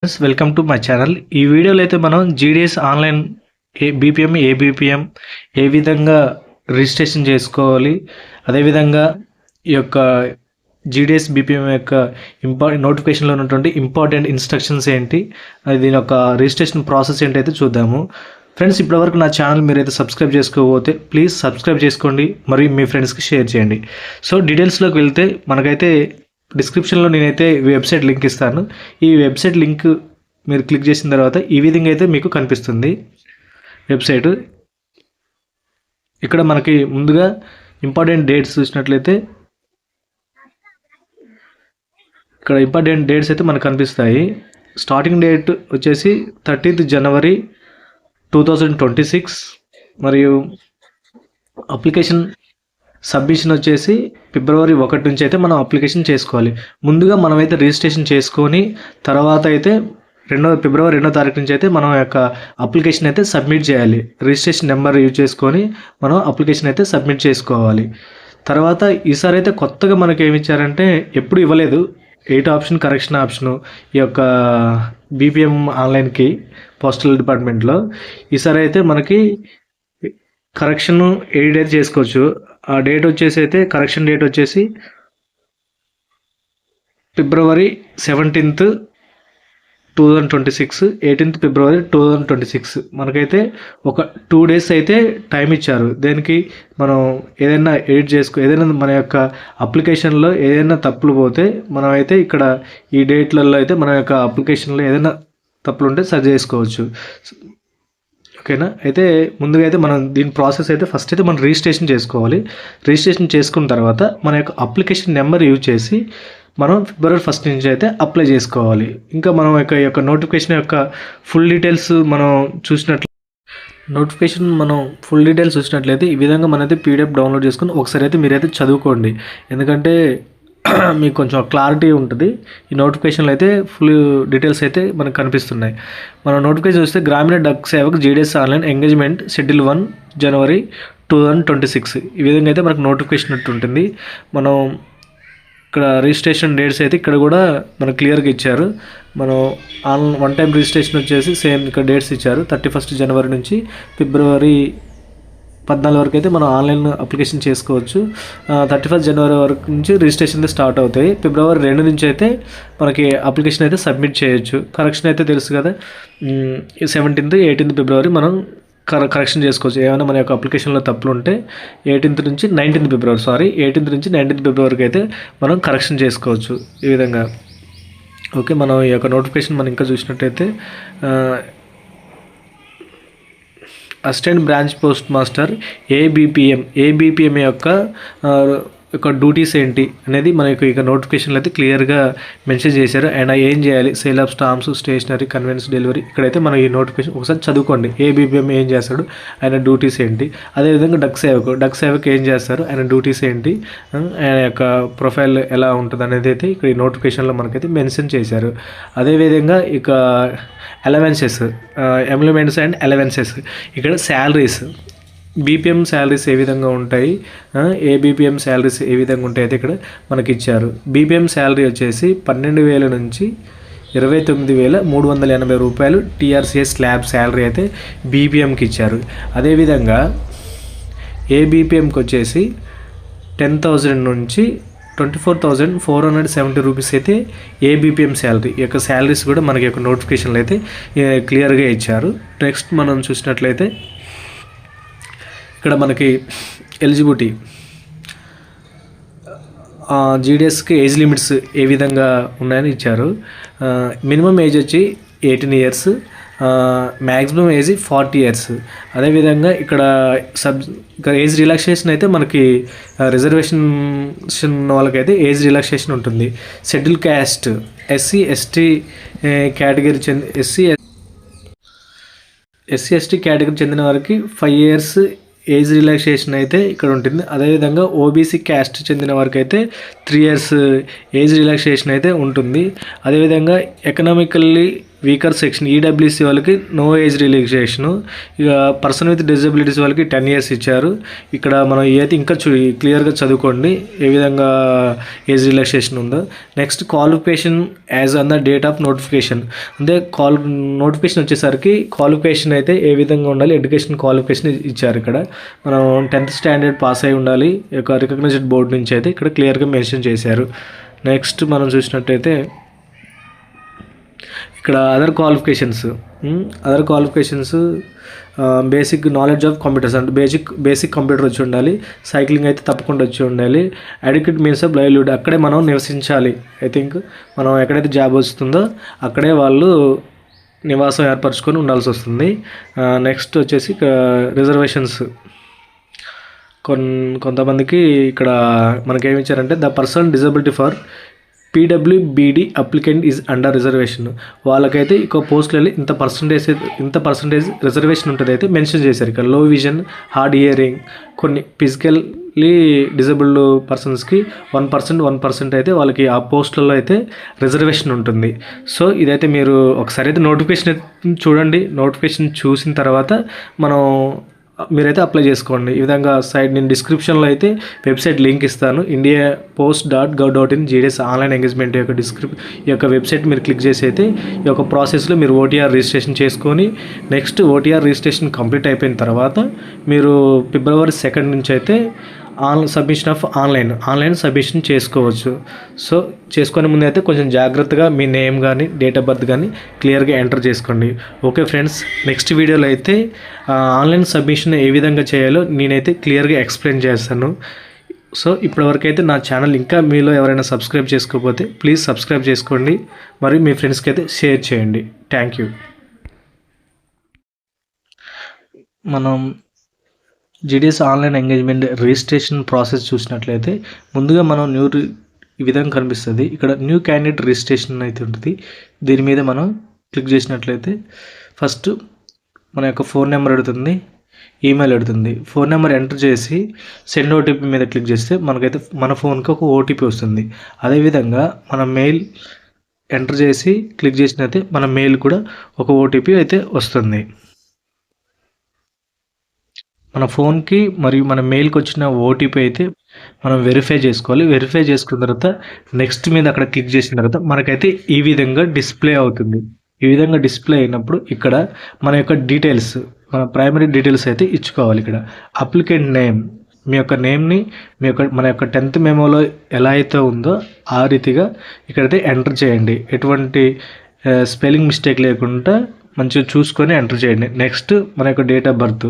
Welcome to my channel. ఈ వీడియోలో అయితే మనం జీడిఎస్ ఆన్లైన్ బీపీఎం ఏబీపీఎం ఏ విధంగా రిజిస్ట్రేషన్ చేసుకోవాలి, అదేవిధంగా ఈ యొక్క జీడిఎస్ బీపీఎం యొక్క నోటిఫికేషన్లో ఉన్నటువంటి ఇంపార్టెంట్ ఇన్స్ట్రక్షన్స్ ఏంటి, దీని యొక్క రిజిస్ట్రేషన్ ప్రాసెస్ ఏంటైతే చూద్దాము. ఫ్రెండ్స్, ఇప్పటివరకు నా ఛానల్ మీరైతే సబ్స్క్రైబ్ చేసుకోకపోతే ప్లీజ్ సబ్స్క్రైబ్ చేసుకోండి, మరియు మీ ఫ్రెండ్స్కి షేర్ చేయండి. సో డీటెయిల్స్లోకి వెళ్తే మనకైతే డిస్క్రిప్షన్లో నేనైతే వెబ్సైట్ లింక్ ఇస్తాను. ఈ వెబ్సైట్ లింక్ మీరు క్లిక్ చేసిన తర్వాత ఈ విధంగా అయితే మీకు కనిపిస్తుంది వెబ్సైట్. ఇక్కడ మనకి ముందుగా ఇంపార్టెంట్ డేట్స్ చూసినట్లయితే ఇక్కడ ఇంపార్టెంట్ డేట్స్ అయితే మనకు కనిపిస్తాయి. స్టార్టింగ్ డేట్ వచ్చేసి 30th January 2026 మరియు అప్లికేషన్ సబ్మిషన్ వచ్చేసి February 1 నుంచి అయితే మనం అప్లికేషన్ చేసుకోవాలి. ముందుగా మనమైతే రిజిస్ట్రేషన్ చేసుకొని తర్వాత అయితే February 2వ తారీఖు నుంచి అయితే మనం యొక్క అప్లికేషన్ అయితే సబ్మిట్ చేయాలి. రిజిస్ట్రేషన్ నెంబర్ యూజ్ చేసుకొని మనం అప్లికేషన్ అయితే సబ్మిట్ చేసుకోవాలి. తర్వాత ఈసారి అయితే కొత్తగా మనకి ఏమి ఇచ్చారంటే ఎప్పుడు ఇవ్వలేదు 8 ఆప్షన్ కరెక్షన్ ఆప్షను ఈ యొక్క బీపీఎం ఆన్లైన్కి పోస్టల్ డిపార్ట్మెంట్లో. ఈసారి అయితే మనకి కరెక్షన్ 8 డేస్ చేసుకోవచ్చు. ఆ డేట్ వచ్చేసి అయితే కరెక్షన్ డేట్ వచ్చేసి February 17th 2026, 18th February 2026. మనకైతే ఒక 2 డేస్ అయితే టైం ఇచ్చారు. దేనికి మనం ఏదైనా ఏదైనా మన యొక్క అప్లికేషన్లో ఏదైనా తప్పులు పోతే మనమైతే ఇక్కడ ఈ డేట్లలో అయితే మన యొక్క అప్లికేషన్లో ఏదైనా తప్పులు ఉంటే సరి చేసుకోవచ్చు. ఓకేనా? అయితే ముందుగా అయితే మనం దీని ప్రాసెస్ అయితే ఫస్ట్ అయితే మనం రిజిస్ట్రేషన్ చేసుకోవాలి. రిజిస్ట్రేషన్ చేసుకున్న తర్వాత మన యొక్క అప్లికేషన్ నెంబర్ యూజ్ చేసి మనం February 1 నుంచి అయితే అప్లై చేసుకోవాలి. ఇంకా మనం యొక్క నోటిఫికేషన్ యొక్క ఫుల్ డీటెయిల్స్ చూసినట్లయితే ఈ విధంగా మనైతే పీడిఎఫ్ డౌన్లోడ్ చేసుకుని ఒకసారి అయితే మీరైతే చదువుకోండి. ఎందుకంటే మీకు కొంచెం క్లారిటీ ఉంటుంది. ఈ నోటిఫికేషన్లో అయితే ఫుల్ డీటెయిల్స్ అయితే మనకు కనిపిస్తున్నాయి. మనం నోటిఫికేషన్ చూస్తే Gramin Dak Sevak GDS online engagement schedule 1 January 2026 ఈ విధంగా అయితే మనకు నోటిఫికేషన్ ఉంటుంది. మనం ఇక్కడ రిజిస్ట్రేషన్ డేట్స్ అయితే ఇక్కడ కూడా మనకు క్లియర్గా ఇచ్చారు. మనం వన్ టైం రిజిస్ట్రేషన్ వచ్చేసి సేమ్ ఇక్కడ డేట్స్ ఇచ్చారు. 31st January నుంచి February 14 వరకు అయితే మనం ఆన్లైన్ అప్లికేషన్ చేసుకోవచ్చు. 31st January వరకు నుంచి రిజిస్ట్రేషన్ స్టార్ట్ అవుతాయి. February 2 నుంచి అయితే మనకి అప్లికేషన్ అయితే సబ్మిట్ చేయొచ్చు. కరెక్షన్ అయితే తెలుసు కదా, 17th 18th February మనం కరెక్షన్ చేసుకోవచ్చు. ఏమైనా మన యొక్క అప్లికేషన్లో తప్పులు ఉంటే 18th నుంచి 19th February అయితే మనం కరెక్షన్ చేసుకోవచ్చు ఈ విధంగా. ఓకే, మనం ఈ యొక్క నోటిఫికేషన్ మనం ఇంకా చూసినట్టయితే assistant branch post master ABPM యొక్క డ్యూటీస్ ఏంటి అనేది మనకు ఇక నోటిఫికేషన్లో అయితే క్లియర్గా మెన్షన్ చేశారు. అండ్ ఏం చేయాలి, sale of stamps, stationery, conveyance delivery. ఇక్కడైతే మనం ఈ నోటిఫికేషన్ ఒకసారి చదువుకోండి. ఏబీపీఎం ఏం చేస్తాడు, ఆయన డ్యూటీస్ ఏంటి. అదేవిధంగా డక్ సేవక్ ఏం చేస్తారు, ఆయన డ్యూటీస్ ఏంటి, ఆయన యొక్క ప్రొఫైల్ ఎలా ఉంటుంది అనేది అయితే ఇక్కడ ఈ నోటిఫికేషన్లో మనకైతే మెన్షన్ చేశారు. అదేవిధంగా ఇక ఎమ్యూమెంట్స్ అండ్ అలవెన్సెస్, ఇక్కడ శాలరీస్, బీపీఎం శాలరీస్ ఏ విధంగా ఉంటాయి, ఏబీపీఎం శాలరీస్ ఏ విధంగా ఉంటాయి అయితే ఇక్కడ మనకి ఇచ్చారు. బీపీఎం శాలరీ వచ్చేసి 12,000 నుంచి 29,380 రూపాయలు టీఆర్సీఎస్ స్లాబ్ శాలరీ అయితే బీపీఎంకి ఇచ్చారు. అదేవిధంగా ఏబీపీఎంకి వచ్చేసి 10,000 నుంచి 24,470 రూపీస్ అయితే ఏబీపీఎం శాలరీ. ఈ యొక్క శాలరీస్ కూడా మనకి యొక్క నోటిఫికేషన్లు అయితే క్లియర్గా ఇచ్చారు. నెక్స్ట్ మనం చూసినట్లయితే ఇక్కడ మనకి ఎలిజిబిలిటీ, జీడిఎస్కి ఏజ్ లిమిట్స్ ఏ విధంగా ఉన్నాయని ఇచ్చారు. మినిమం ఏజ్ వచ్చి 18 years, మ్యాక్సిమం ఏజ్ 40 years. అదేవిధంగా ఇక్కడ ఏజ్ రిలాక్సేషన్ అయితే మనకి రిజర్వేషన్ వాళ్ళకైతే ఏజ్ రిలాక్సేషన్ ఉంటుంది. Schedule caste, SC ST category చెందిన వారికి 5 years ఏజ్ రిలాక్సేషన్ అయితే ఇక్కడ ఉంటుంది. అదేవిధంగా ఓబీసీ క్యాస్ట్ చెందిన వారికి అయితే 3 years ఏజ్ రిలాక్సేషన్ అయితే ఉంటుంది. అదేవిధంగా ఎకనామికల్లీ వీకర్ సెక్షన్ ఈడబ్ల్యూసీ వాళ్ళకి నో ఏజ్ రిలాక్సేషను. ఇక పర్సన్ విత్ డిజబిలిటీస్ వాళ్ళకి 10 years ఇచ్చారు. ఇక్కడ మనం ఏదైతే ఇంకా క్లియర్గా చదువుకోండి ఏ విధంగా ఏజ్ రిలాక్సేషన్ ఉందో. Next qualification as on the date of notification, అంటే నోటిఫికేషన్ వచ్చేసరికి క్వాలిఫికేషన్ అయితే ఏ విధంగా ఉండాలి, ఎడ్యుకేషన్ క్వాలిఫికేషన్ ఇచ్చారు. ఇక్కడ మనం 10th standard పాస్ అయి ఉండాలి ఒక రికగ్నైజ్డ్ బోర్డు నుంచి అయితే ఇక్కడ క్లియర్గా మెన్షన్ చేశారు. నెక్స్ట్ మనం చూసినట్టయితే ఇక్కడ other qualifications basic knowledge of computers, అంటే బేసిక్ కంప్యూటర్ వచ్చి ఉండాలి. సైక్లింగ్ అయితే తప్పకుండా వచ్చి ఉండాలి. అడిక్వేట్ మీన్స్ ఆఫ్ లైవ్లీహుడ్, అక్కడే మనం నివసించాలి. ఐ థింక్ మనం ఎక్కడైతే జాబ్ వస్తుందో అక్కడే వాళ్ళు నివాసం ఏర్పరచుకొని ఉండాల్సి వస్తుంది. నెక్స్ట్ వచ్చేసి రిజర్వేషన్స్ కొంతమందికి ఇక్కడ మనకేమి ఇచ్చారంటే the person disability for PWBD applicant is under reservation, వాళ్ళకైతే ఇక పోస్టులలో ఇంత పర్సంటేజ్ రిజర్వేషన్ ఉంటుంది అయితే మెన్షన్ చేశారు. ఇక్కడ లో విజన్, హార్డ్ హియరింగ్, కొన్ని ఫిజికల్లీ డిజబుల్డ్ పర్సన్స్కి 1% అయితే వాళ్ళకి ఆ పోస్టులలో అయితే రిజర్వేషన్ ఉంటుంది. సో ఇదైతే మీరు ఒకసారి అయితే నోటిఫికేషన్ చూడండి. నోటిఫికేషన్ చూసిన తర్వాత మీరైతే అప్లై చేసుకోండి. ఈ విధంగా నేను డిస్క్రిప్షన్లో అయితే వెబ్సైట్ లింక్ ఇస్తాను. indiapost.gov.in GDS ఆన్లైన్ ఎంగేజ్మెంట్ యొక్క వెబ్సైట్ మీరు క్లిక్ చేసి అయితే ఈ యొక్క ప్రాసెస్లో మీరు ఓటీఆర్ రిజిస్ట్రేషన్ చేసుకొని నెక్స్ట్ ఓటీఆర్ రిజిస్ట్రేషన్ కంప్లీట్ అయిపోయిన తర్వాత మీరు February 2 నుంచి అయితే ఆన్లైన్ సబ్మిషన్ చేసుకోవచ్చు. సో చేసుకునే ముందు అయితే కొంచెం జాగ్రత్తగా మీ నేమ్ కానీ డేట్ ఆఫ్ బర్త్ కానీ క్లియర్గా ఎంటర్ చేసుకోండి. ఓకే ఫ్రెండ్స్, నెక్స్ట్ వీడియోలో అయితే ఆన్లైన్ సబ్మిషన్ ఏ విధంగా చేయాలో నేనైతే క్లియర్గా ఎక్స్ప్లెయిన్ చేస్తాను. సో ఇప్పటివరకు అయితే నా ఛానల్ ఇంకా మీలో ఎవరైనా సబ్స్క్రైబ్ చేసుకోకపోతే ప్లీజ్ సబ్స్క్రైబ్ చేసుకోండి, మరియు మీ ఫ్రెండ్స్కి అయితే షేర్ చేయండి. Thank you. మనం GDS online engagement registration process చూసినట్లయితే ముందుగా మనం ఈ విధంగా కనిపిస్తుంది. ఇక్కడ న్యూ క్యాండిడేట్ రిజిస్ట్రేషన్ అయితే ఉంటుంది. దీని మీద మనం క్లిక్ చేసినట్లయితే ఫస్ట్ మన యొక్క ఫోన్ నెంబర్ అడుగుతుంది, ఈమెయిల్ అడుగుతుంది. ఫోన్ నెంబర్ ఎంటర్ చేసి సెండ్ ఓటీపీ మీద క్లిక్ చేస్తే మనకైతే మన ఫోన్కి ఒక ఓటీపీ వస్తుంది. అదేవిధంగా మన మెయిల్ ఎంటర్ చేసి క్లిక్ చేసినైతే మన మెయిల్ కూడా ఒక ఓటీపీ అయితే వస్తుంది. మన ఫోన్కి మరియు మన మెయిల్కి వచ్చిన ఓటీపీ అయితే మనం వెరిఫై చేసుకోవాలి. వెరిఫై చేసుకున్న తర్వాత నెక్స్ట్ మీద అక్కడ క్లిక్ చేసిన తర్వాత మనకైతే ఈ విధంగా డిస్ప్లే అవుతుంది. ఈ విధంగా డిస్ప్లే అయినప్పుడు ఇక్కడ మన యొక్క డీటెయిల్స్, మన ప్రైమరీ డీటెయిల్స్ అయితే ఇచ్చుకోవాలి. ఇక్కడ అప్లికెంట్ నేమ్, మీ యొక్క నేమ్ని మన యొక్క 10th మెమోలో ఎలా అయితే ఉందో ఆ రీతిగా ఇక్కడైతే ఎంటర్ చేయండి. ఎటువంటి స్పెల్లింగ్ మిస్టేక్ లేకుండా మంచిగా చూసుకొని ఎంటర్ చేయండి. నెక్స్ట్ మన యొక్క డేట్ ఆఫ్ బర్త్,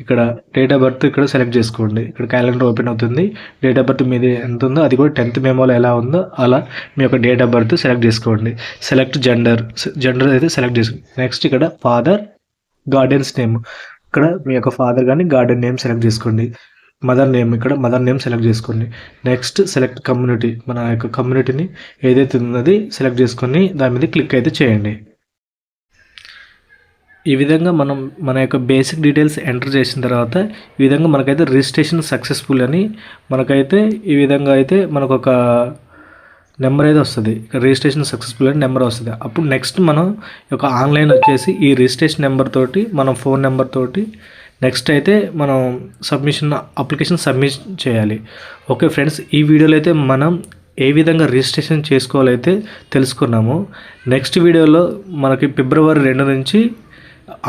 ఇక్కడ డేట్ ఆఫ్ బర్త్ ఇక్కడ సెలెక్ట్ చేసుకోండి. ఇక్కడ క్యాలెండర్ ఓపెన్ అవుతుంది. డేట్ ఆఫ్ బర్త్ మీది ఎంత ఉందో అది కూడా 10th మెమోలో ఎలా ఉందో అలా మీ యొక్క డేట్ ఆఫ్ బర్త్ సెలెక్ట్ చేసుకోండి. సెలెక్ట్ జెండర్ అయితే సెలెక్ట్ చేసుకోండి. నెక్స్ట్ ఇక్కడ ఫాదర్, గార్డెన్స్ నేమ్, ఇక్కడ మీ యొక్క ఫాదర్ కానీ గార్డెన్ నేమ్ సెలెక్ట్ చేసుకోండి. మదర్ నేమ్, ఇక్కడ మదర్ నేమ్ సెలెక్ట్ చేసుకోండి. నెక్స్ట్ సెలెక్ట్ కమ్యూనిటీ, మన యొక్క కమ్యూనిటీని ఏదైతే ఉన్నది సెలెక్ట్ చేసుకొని దాని మీద క్లిక్ అయితే చేయండి. ఈ విధంగా మనం మన యొక్క బేసిక్ డీటెయిల్స్ ఎంటర్ చేసిన తర్వాత ఈ విధంగా మనకైతే రిజిస్ట్రేషన్ సక్సెస్ఫుల్ అని మనకైతే ఈ విధంగా అయితే మనకు ఒక నెంబర్ అయితే వస్తుంది. రిజిస్ట్రేషన్ సక్సెస్ఫుల్ అని నెంబర్ వస్తుంది. అప్పుడు నెక్స్ట్ మనం యొక్క ఆన్లైన్ వచ్చేసి ఈ రిజిస్ట్రేషన్ నెంబర్ తోటి మన ఫోన్ నెంబర్ తోటి నెక్స్ట్ అయితే మనం అప్లికేషన్ సబ్మిట్ చేయాలి. ఓకే ఫ్రెండ్స్, ఈ వీడియోలో అయితే మనం ఏ విధంగా రిజిస్ట్రేషన్ చేసుకోవాలైతే తెలుసుకున్నాము. నెక్స్ట్ వీడియోలో మనకి February 2 నుంచి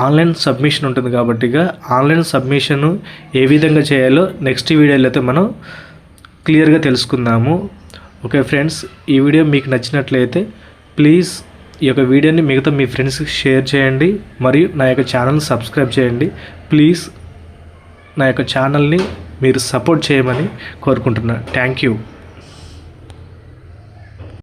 ఆన్లైన్ సబ్మిషన్ ఉంటుంది కాబట్టి ఆన్లైన్ సబ్మిషన్ ఏ విధంగా చేయాలో నెక్స్ట్ వీడియోలో అయితే మనం క్లియర్గా తెలుసుకుందాము. ఓకే ఫ్రెండ్స్, ఈ వీడియో మీకు నచ్చినట్లయితే ప్లీజ్ ఈ యొక్క వీడియోని మిగతా మీ ఫ్రెండ్స్కి షేర్ చేయండి, మరియు నా యొక్క ఛానల్ని సబ్స్క్రైబ్ చేయండి. ప్లీజ్ నా యొక్క ఛానల్ని మీరు సపోర్ట్ చేయమని కోరుకుంటున్నాను. Thank you.